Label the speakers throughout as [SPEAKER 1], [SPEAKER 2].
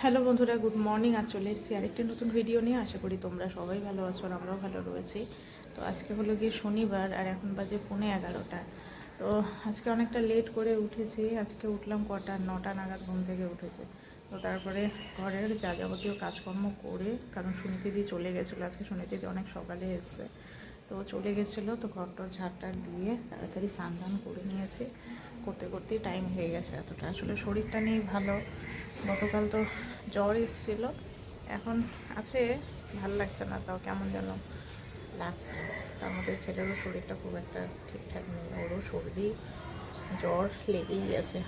[SPEAKER 1] Hello বন্ধুরা, good morning. আর চলে এসেছি আরেকটি নতুন ভিডিও নিয়ে। আশা করি তোমরা সবাই ভালো আছো আর আমরাও ভালো রয়েছি। তো আজকে হলো গিয়ে শনিবার আর এখন বাজে 11:15। তো আজকে অনেকটা লেট করে উঠেছি। আজকে উঠলাম কটা 9টা নাগাদ ঘুম থেকে উঠেছে। তো তারপরে ঘরের যা যাবতীয় কাজকর্ম করে, কারণ সুনীতিদি চলে গেছিলো আজকে। সুনীতিদি অনেক সকালে এসছে, তো চলে গেছিলো। তো ঘরটার ঝাড়টার দিয়ে তাড়াতাড়ি স্নান টান করে নিয়েছি। করতে করতেই টাইম হয়ে গেছে এতটা। আসলে শরীরটা নেই ভালো। গতকাল তো জ্বর এসেছিলো, এখন আছে, ভাল লাগছে না, তাও কেমন যেন লাগছে। তার মধ্যে ছেলেরও শরীরটা খুব একটা ঠিকঠাক নেই, ওরও সর্দি জ্বর লেগেই আছে।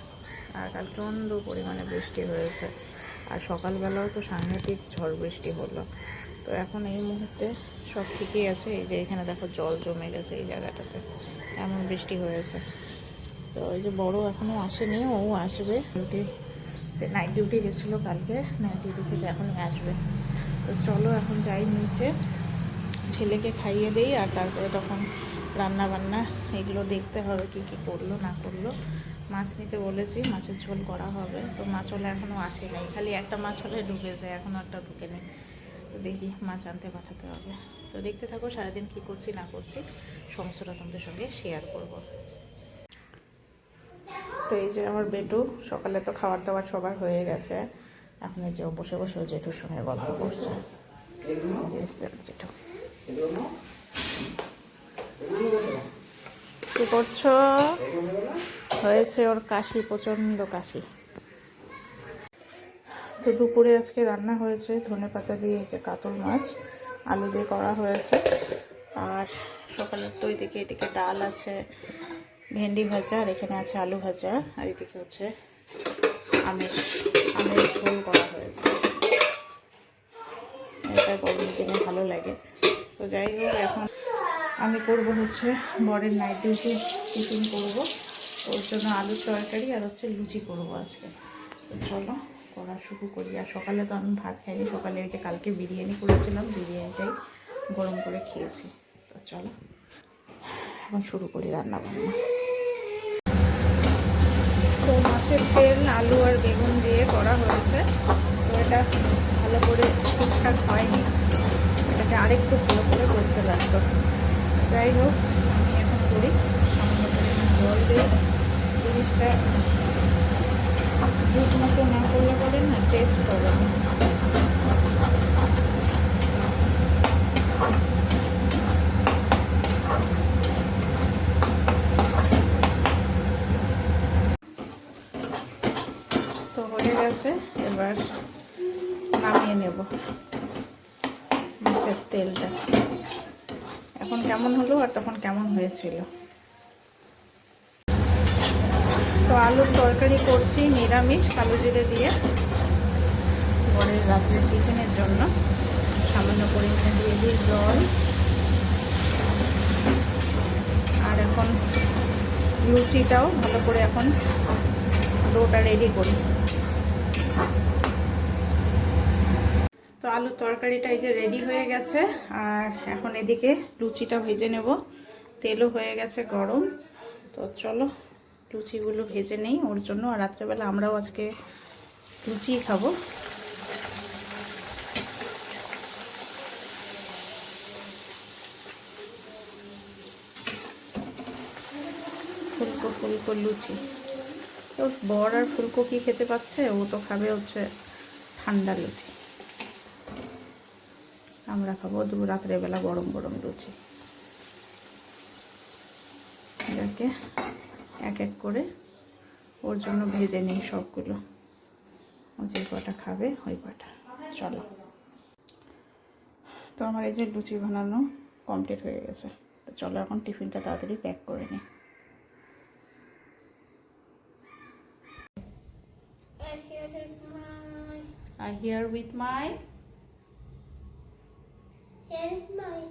[SPEAKER 1] আর কাল প্রচণ্ড পরিমাণে বৃষ্টি হয়েছে, আর সকালবেলাও তো সাংঘাতিক ঝড় বৃষ্টি হলো। তো এখন এই মুহূর্তে সব ঠিকই আছে। এই যে এখানে দেখো জল জমে গেছে এই জায়গাটাতে, এমন বৃষ্টি হয়েছে। তো ওই যে বড় এখনও আসেনি, ও আসবে। নাইট ডিউটি গেছিলো কালকে, নাইট ডিউটি থেকে এখনই আসবে। তো চলো এখন যাই নিচে, ছেলেকে খাইয়ে দেই, আর তারপরে তখন রান্না বান্না এগুলো দেখতে হবে, কি কি করলো না করলো। মাছ নিতে বলেছি, মাছের ঝোল করা হবে। তো মাছ হলে এখনও আসে নাই, খালি একটা মাছ হলে ঢুকেছে, এখনও একটা ঢুকে নেই। তো দেখি মাছ আনতে পাঠাতে হবে। তো দেখতে থাকো সারাদিন কী করছি না করছি, সমস্তটা তোমাদের সঙ্গে শেয়ার করবো। তো এই যে আমার বেটু, সকালে তো খাবার দাবার সবার হয়ে গেছে। এখন এই যে বসে বসে জেঠুর সঙ্গে গল্প করছে। জেঠু কি করছো? হয়েছে ওর কাশি, প্রচণ্ড কাশি। তো দুপুরে আজকে রান্না হয়েছে ধনেপাতা দিয়ে, এই যে কাতল মাছ আলু দিয়ে করা হয়েছে। আর সকালের তো এদিকে ডাল আছে, ভেন্ডি ভাজা, আর এখানে আছে আলু ভাজা, আর এদিকে হচ্ছে আমের ঝোল করা হয়েছে। এটা গরমের দিনে ভালো লাগে। তো যাই হোক, এখন আমি করবো হচ্ছে বরের নাইট ডিউটি টিফিন করবো, ওর জন্য আলুর তরকারি আর হচ্ছে লুচি করবো আজকে। তো চলো করা শুরু করি। আর সকালে তো আমি ভাত খাইনি, সকালে ওই যে কালকে বিরিয়ানি করেছিলাম, বিরিয়ানিটাই গরম করে খেয়েছি। তো চলো এখন শুরু করি রান্না বান্না। তো মাছের তেল আলু আর বেগুন দিয়ে করা হয়েছে। তো এটা ভালো করে ঠিকঠাক হয়নি, এটাকে আরেকটু ভালো করে করতে লাগতো। যাই হোক, আমি এখন করি, সামান্য পরিমাণ জল দিয়ে জিনিসটা দুধ মতো না করলে পরে না টেস্ট হবে না। তো হয়ে গেছে, এবার নামিয়ে নেব মাছের তেলটা। এখন কেমন হলো আর তখন কেমন হয়েছিল। তো আলুর তরকারি করছি নিরামিষ, কালো জিরে দিয়ে, পরের রাত্রের টিফিনের জন্য। সামান্য পরিমাণে দিয়ে দিই জল। আর এখন লুচিটাও ভালো করে এখন ডোটা রেডি করি। তো আলুর তরকারিটা এই যে রেডি হয়ে গেছে, আর এখন এদিকে লুচিটা ভেজে নেব। তেলও হয়ে গেছে গরম। তো চলো লুচিগুলো ভেজে নেই ওর জন্য। আর রাত্রেবেলা আমরাও আজকে লুচিই খাবো। ফুলকো ফুলকো লুচি। তো বর আর ফুলকো কি খেতে পাচ্ছে, ও তো খাবে হচ্ছে ঠান্ডা লুচি। আমরা খাবো রাত্রেবেলা গরম গরম লুচি। এটাকে এক এক করে ওর জন্য ভেজে নিই সবগুলো, ও যে কটা খাবে ওই কটা। চলো, তো আমার এই যে লুচি বানানো কমপ্লিট হয়ে গেছে। তো চলো এখন টিফিনটা তাড়াতাড়ি প্যাক করে নিই। I here with my
[SPEAKER 2] Here is mine.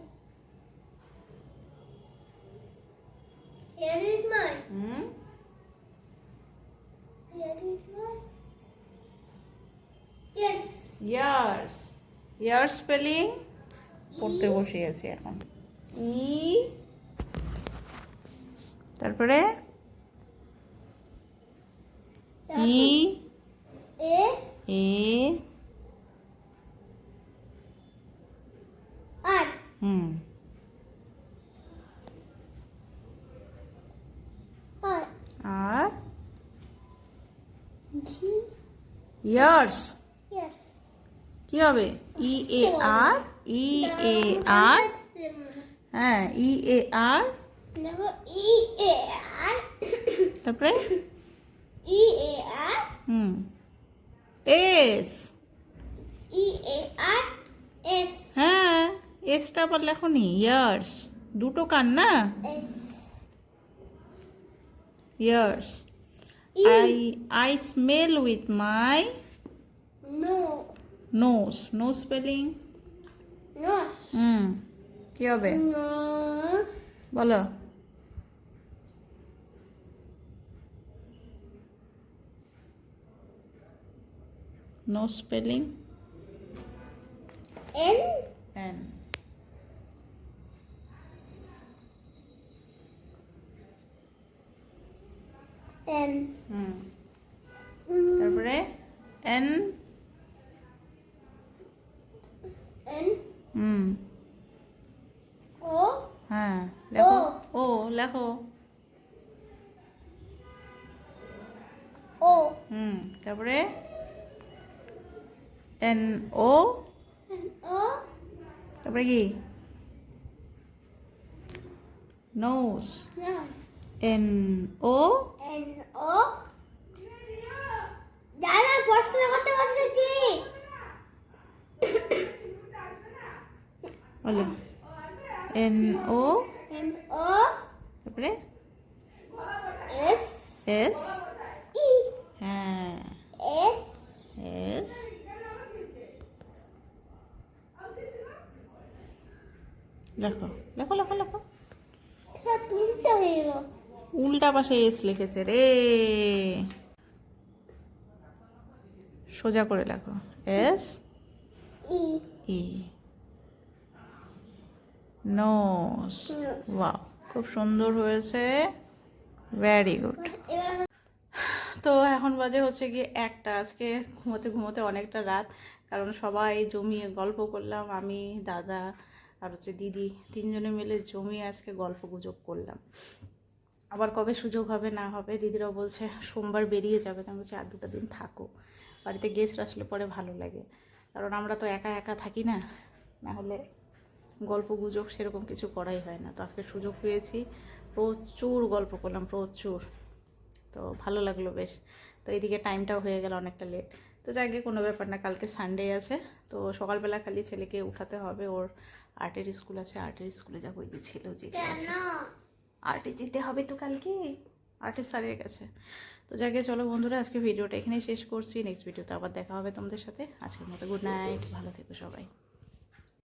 [SPEAKER 2] Here is mine. Here is mine. Yes.
[SPEAKER 1] yours. Your spelling পড়তে বসে আছি এখন। ই, তারপরে ই,
[SPEAKER 2] A.
[SPEAKER 1] এ, হুম
[SPEAKER 2] আর
[SPEAKER 1] আর
[SPEAKER 2] জি
[SPEAKER 1] ইয়ার্স
[SPEAKER 2] yes
[SPEAKER 1] কি হবে? ই এ আর, ই এ আর, হ্যাঁ ই এ আর,
[SPEAKER 2] দেখো ই এ আর
[SPEAKER 1] তারপরে
[SPEAKER 2] ই এ আর
[SPEAKER 1] হুম এস,
[SPEAKER 2] ই এ আর এস
[SPEAKER 1] হ্যাঁ এসটা আবার লেখো নি, ইয়ার্স দুটো কান না,
[SPEAKER 2] S
[SPEAKER 1] ears. I smell with my
[SPEAKER 2] no
[SPEAKER 1] nose. No spelling.
[SPEAKER 2] Nose
[SPEAKER 1] কি হবে
[SPEAKER 2] নোস
[SPEAKER 1] বলো? No spelling.
[SPEAKER 2] N
[SPEAKER 1] And
[SPEAKER 2] N
[SPEAKER 1] তারপরে N
[SPEAKER 2] এন
[SPEAKER 1] হুম
[SPEAKER 2] ও
[SPEAKER 1] হ্যাঁ লেখো, ও লেখো,
[SPEAKER 2] ও
[SPEAKER 1] তারপরে N O,
[SPEAKER 2] এন ও
[SPEAKER 1] তারপরে কি? Nose.
[SPEAKER 2] Nose
[SPEAKER 1] N O,
[SPEAKER 2] N O দাঁড়া প্রশ্ন করতে বসেছি
[SPEAKER 1] বলো N O,
[SPEAKER 2] এন ও
[SPEAKER 1] তারপরে
[SPEAKER 2] এস
[SPEAKER 1] S,
[SPEAKER 2] ই
[SPEAKER 1] হ্যাঁ
[SPEAKER 2] এস
[SPEAKER 1] S, লেখো লেখো লেখো লেখো,
[SPEAKER 2] তুলতে হয়ে গেল
[SPEAKER 1] উল্টা পাশে এস লিখেছে রে, সোজা করে লেখো এস
[SPEAKER 2] ই
[SPEAKER 1] ই, নোস। ওয়াও খুব সুন্দর হয়েছে, ভেরি গুড।
[SPEAKER 2] এবার
[SPEAKER 1] তো এখন বাজে হচ্ছে গিয়ে একটা, আজকে ঘুমোতে ঘুমোতে অনেকটা রাত, কারণ সবাই জমিয়ে গল্প করলাম, আমি দাদা আর হচ্ছে দিদি তিনজনে মিলে জমিয়ে আজকে গল্প গুজব করলাম। আবার কবে সুযোগ হবে না হবে, দিদিরাও বলছে সোমবার বেরিয়ে যাবে, তো আমি বলছি আর 2টা দিন থাকো, বাড়িতে গেস্ট আসলে পরে ভালো লাগে, কারণ আমরা তো একা একা থাকি না, না হলে গল্প গুজব সেরকম কিছু করাই হয় না। তো আজকে সুযোগ পেয়েছি, প্রচুর গল্প করলাম প্রচুর, তো ভালো লাগলো বেশ। তো এইদিকে টাইমটাও হয়ে গেল অনেকটা লেট, তো যাকে কোনো ব্যাপার না, কালকে সানডে আছে, তো সকালবেলা খালি ছেলেকে উঠাতে হবে, ওর আর্টের স্কুল আছে, আর্টের স্কুলে যাবো, ওই যে ছিল যে
[SPEAKER 2] কেন
[SPEAKER 1] আর্টে যেতে হবে তো কালকে, আর্টের স্যারের কাছে। তো যাকে চলো বন্ধুরা, আজকে ভিডিওটা এখানেই শেষ করছি, নেক্সট ভিডিওতে আবার দেখা হবে তোমাদের সাথে। আজকের মতো গুড নাইট, ভালো থেকো সবাই।